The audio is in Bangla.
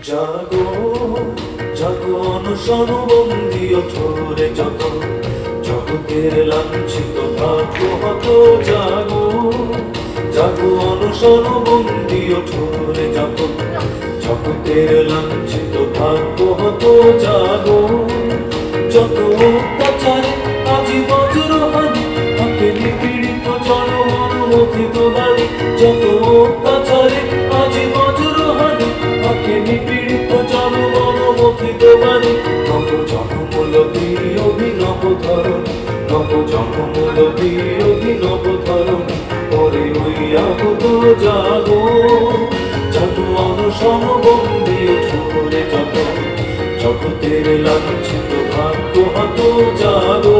জাগো জাগো অনশন বন্দি অথরে যত জগতের লাঞ্ছিত ভাগ্য হত জাগো জাগো অনশন বন্দি অথরে যত জগতের লাঞ্ছিত ভাগ্য হত জাগো যত অত্যাচারে আজি বজ্রহানি হাতে নিপীড়িত জনগণ মথিত বাণী যত অত্যাচারে আজি বজ্রহানি হাতে নিপীড়িত জনগণ মথিত বাণী নব জনমূলকী অভিনব ধরন নব জনমূলকী অভিনব ধরন পরে হইয়া হত জাগো জাগো অনশন বন্দি ছোরে যত জগতের লাঞ্ছিত ভাগ্য হত জাগো।